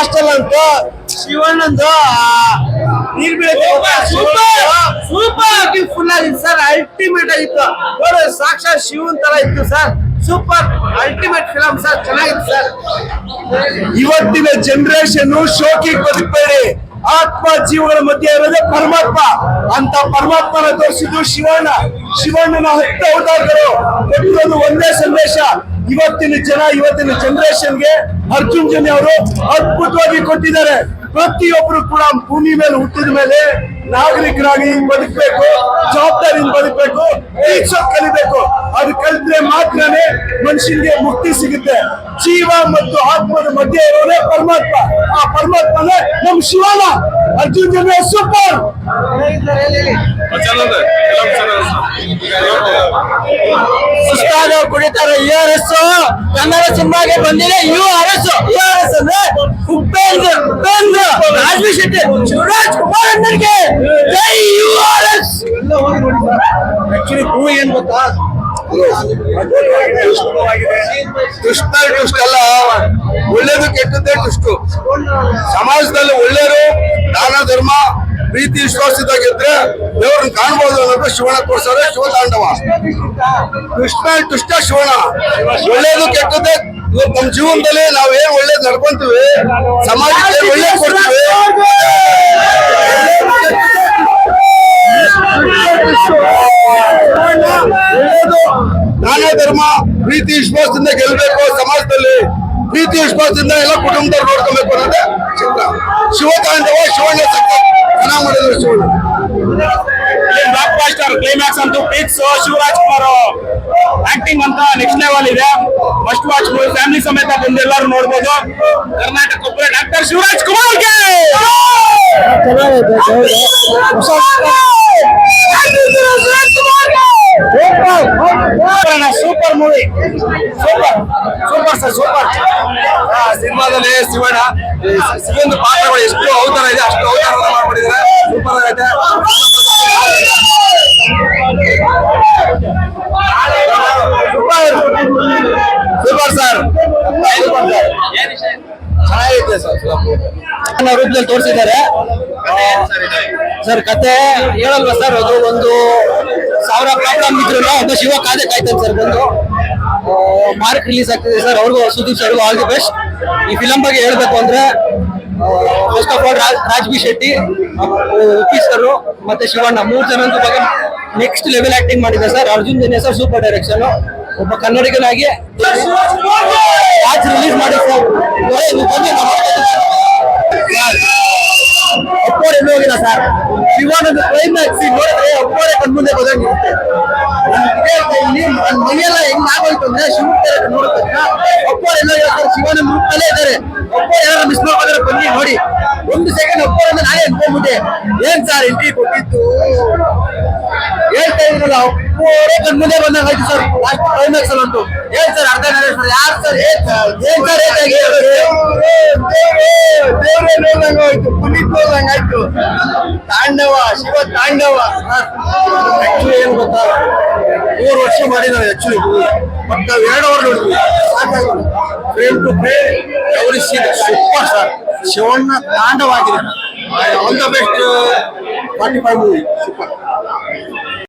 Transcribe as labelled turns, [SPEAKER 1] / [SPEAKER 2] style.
[SPEAKER 1] Last ಅಂತೂ ಶಿವಣ್ಣಂದು ನೀರ್ ಬೀಳಕ್ಕೆ super full ಆಗಿತ್ತು ಸರ್. ಅಲ್ಟಿಮೇಟ್ ಆಗಿತ್ತು ನೋಡಿ, ಸಾಕ್ಷಾತ್ ಶಿವನ್ ತರ ಇತ್ತು sir. Super ultimate film sir, ಚೆನ್ನಾಗಿತ್ತು ಸರ್. ಇವತ್ತಿನ ಜನರೇಷನ್ ಶೋಕಿಗೆ ಬದುಕಬೇಡಿ, ಆತ್ಮ ಜೀವಗಳ ಮಧ್ಯೆ ಇರೋದೇ ಪರಮಾತ್ಮ ಅಂತ ಪರಮಾತ್ಮನ ತೋರಿಸಿದ್ದು ಶಿವಣ್ಣನ 10 ಅವತಾರಗಳು ಕೊಟ್ಟಿರೋದು ಒಂದೇ ಸಂದೇಶ. ಇವತ್ತಿನ ಜನರೇಷನ್ಗೆ ಅರ್ಜುನ್ ಜನ್ಯ ಅವರು ಅದ್ಭುತವಾಗಿ ಕೊಟ್ಟಿದ್ದಾರೆ. ಪ್ರತಿಯೊಬ್ಬರು ಕೂಡ ಭೂಮಿ ಮೇಲೆ ಹುಟ್ಟಿದ ಮೇಲೆ ನಾಗರಿಕರಾಗಿ ಬದುಕಬೇಕು, ಜವಾಬ್ದಾರಿಯಿಂದ ಬದುಕಬೇಕು, ಪ್ರೀತಿಸೋದು ಕಲಿಬೇಕು. ಅದು ಕಲಿತ್ರೆ ಮಾತ್ರನೇ ಮನುಷ್ಯನಿಗೆ ಮುಕ್ತಿ ಸಿಗುತ್ತೆ. ಜೀವ ಮತ್ತು ಆತ್ಮದ ಮಧ್ಯೆ ಇರೋದೇ ಪರಮಾತ್ಮ. ಆ ಪರಮಾತ್ಮನೇ ನಮ್ ಶಿವನ. ಅರ್ಜುನ್ ಜನ್ಯ ಸೂಪರ್. ಸುಸ್ತಾದ ಕುಡಿತಾರ URS ಕನ್ನಡ ಸಿನಿಮಾಗೆ ಬಂದಿದೆ. URS ಅಂದ್ರೆ ಉಪೇಂದ್ರ ರಾಜ್ವಿ ಶೆಟ್ಟಿ, ಶಿವರಾಜ್ ಕುಮಾರ್ ಅನ್ನರಿಗೆ ಜೈ URS. ಆಕ್ಚುಲಿ ಮೂವಿ ಏನ್ ಗೊತ್ತಾ, ದುಷ್ಟ ಅಲ್ಲ, ಒಳ್ಳೇದು ಕೆಟ್ಟದ್ದೇ ದುಷ್ಟು. ಸಮಾಜದಲ್ಲಿ ಒಳ್ಳೆಯರು ದಾನ ಧರ್ಮ ಪ್ರೀತಿ ವಿಶ್ವಾಸದಾಗಿದ್ರೆ ದೇವ್ರನ್ನ ಕಾಣ್ಬೋದು ಅನ್ನೋದು ಶಿವಣ್ಣ ತೋರ್ಸಾರೆ. ಶಿವತಾಂಡವ ದುಷ್ಟ ಶಿವಣ್ಣ. ಒಳ್ಳೇದು ಕೆಟ್ಟದ್ದೇ ನಮ್ಮ ಜೀವನದಲ್ಲಿ ನಾವೇನ್ ಒಳ್ಳೇದು ನಡ್ಕೊಂತೀವಿ, ಸಮಾಜಕ್ಕೆ ಒಳ್ಳೇದು ಕೊಡ್ತೀವಿ. ದಾನ ಧರ್ಮ ಪ್ರೀತಿ ವಿಶ್ವಾಸದಿಂದ ಗೆಲ್ಬೇಕು. ಸಮಾಜದಲ್ಲಿ ಪ್ರೀತಿ ವಿಶ್ವಾಸದಿಂದ ಎಲ್ಲ ಕುಟುಂಬದವ್ರು ನೋಡ್ಕೊಬೇಕು ಅನ್ನೋದೇ ಚಿತ್ರ. ಶಿವತಾಂಡವ ಶಿವಣ್ಣ ಚೆನ್ನಾಗಿ ಮಾಡಿದ್ರು. ಶಿವಣ್ಣ ಬ್ಲಾಕ್ ಬಾಸ್ಟರ್ ಕ್ಲೈಮ್ಯಾಕ್ಸ್ ಅಂತೂ ಫಿಕ್ಸ್. ಶಿವರಾಜ್ ಕುಮಾರ್ ಆಕ್ಟಿಂಗ್ ಅಂತ ನೆಕ್ಸ್ಟ್ ಲೆವೆಲ್ ಇದೆ. ಮಸ್ಟ್ ವಾಚ್ ಮೂವಿ, ಫ್ಯಾಮಿಲಿ ಸಮೇತ ಬಂದು ಎಲ್ಲರೂ ನೋಡ್ಬೋದು. ಕರ್ನಾಟಕ ಡಾಕ್ಟರ್ ಶಿವರಾಜ್ ಕುಮಾರ್ಗೆ ಸೂಪರ್ ಮೂವಿ, ಸೂಪರ್ ಸಿನಿಮಾದಲ್ಲಿ ಶಿವಣ್ಣ ಸಿಗಂದು ಪಾತ್ರಗಳು ಎಷ್ಟು ಅವತಾರ ಇದೆ ಅಷ್ಟು ಅವತಾರ ಮಾಡ್ಬಿಟ್ಟಿದ್ದಾರೆ. ಸೂಪರ್ ಆಗೈತೆ. ಸೂಪರ್ ಸರ್, ಚೆನ್ನಾಗೈತೆ ಸರ್. ರೂಪದಲ್ಲಿ ತೋರಿಸಿದ್ದಾರೆ ಸರ್. ಕತೆ ಹೇಳಲ್ವಾ ಸರ್, ಅದು 1,000 ಪ್ರಾಬ್ಲಮ್ ಇದ್ರು ಒಬ್ಬ ಶಿವ ಕಾಯ್ತಾನೆ ಸರ್. ಬಂದು ಮಾರ್ಕ್ ರಿಲೀಸ್ ಆಗ್ತಿದೆ ಸರ್. ಅವ್ರಿಗೂ ಸುದೀಪ್ ಸರ್ಗೂ ಆಲ್ ದಿ ಬೆಸ್ಟ್. ಈ ಫಿಲಂ ಬಗ್ಗೆ ಹೇಳ್ಬೇಕು ಅಂದ್ರೆ first of all Rajvi Shetty, Uppi sir ಮತ್ತೆ ಶಿವಣ್ಣ 3 ಜನದ ಬಗ್ಗೆ ನೆಕ್ಸ್ಟ್ ಲೆವೆಲ್ ಆಕ್ಟಿಂಗ್ ಮಾಡಿದೆ sir. Arjun Janya sir super direction. ಒಬ್ಬ ಕನ್ನಡಿಗನಾಗಿ ರಿಲೀಸ್ ಮಾಡಿ ಸರ್. ಅಪ್ಪೋರೆ ಹೋಗಿಲ್ಲ ಸರ್. ಶಿವಣ್ಣದ ಕ್ಲೈಮ್ಯಾಕ್ಸ್ ನೋಡಿದ್ರೆ ಅಪ್ಪೋರೆ ಕಣ್ಮುಂದೆ ಬದಂಗಿರುತ್ತೆ. ಮೈಯೆಲ್ಲ ಹೆಂಗ್ ಆಗೋಯ್ತು ಅಂದ್ರೆ ಶಿವಣ್ಣ ನೋಡಿದ ಅಪ್ಪೋರೆ ಎಲ್ಲ ಸರ್ ಶಿವನ ರೂಪದಲ್ಲೇ ಇದ್ದಾರೆ. ಅಪ್ಪೋರೆ ಏನಾದ್ರು ಮಿಸ್ ಮಾಡ್ಕೊಂಡ್ರೆ ಬನ್ನಿ ನೋಡಿ. 1 ಸೆಕೆಂಡ್ ಅಪ್ಪೋರೆ ಅಂದ್ರೆ ನಾನೇ ಅನ್ಕೊಂಡ್ಬಿಟ್ಟೆ. ಏನ್ ಸರ್ ಎಂಟ್ರಿ ಕೊಟ್ಟಿತ್ತು ಹೇಳ್ತಾ ಇದ್ರಲ್ಲ, ಅಪ್ಪೋರೆ ಕಣ್ಮುಂದೆ ಬಂದಂಗಾಯ್ತು ಸರ್. ಲಾಸ್ಟ್ ಕ್ಲೈಮ್ಯಾಕ್ಸ್ ಅಲ್ಲಿ ಉಂಟು. ಏನ್ ಸರ್ ಅರ್ಧ ಸರ್ ಯಾರು ಸರ್ ಏನ್ ಸರ್ ದೇವ್ರೇ ನೋಡ್ದಂಗಾಯ್ತು, ಪುನೀತ್ ನೋಡ್ದಂಗಾಯ್ತು. ತಾಂಡವ ಶಿವ ತಾಂಡವ. ಆಕ್ಚುಲಿ ಏನ್ ಗೊತ್ತಾ, 3 ವರ್ಷ ಮಾಡಿದ್ದಾರೆ ಆಕ್ಚುಲಿ. ಮತ್ತೆ 2 ಅವರ್ ನೋಡಿದ್ವಿ, ಫ್ರೇಮ್ ಟು ಫ್ರೇಮ್ ತೋರಿಸಿದ ಸೂಪರ್ ಸರ್. ಶಿವಣ್ಣ ತಾಂಡವಾಗಿದೆ. All the best 45 movie. Super.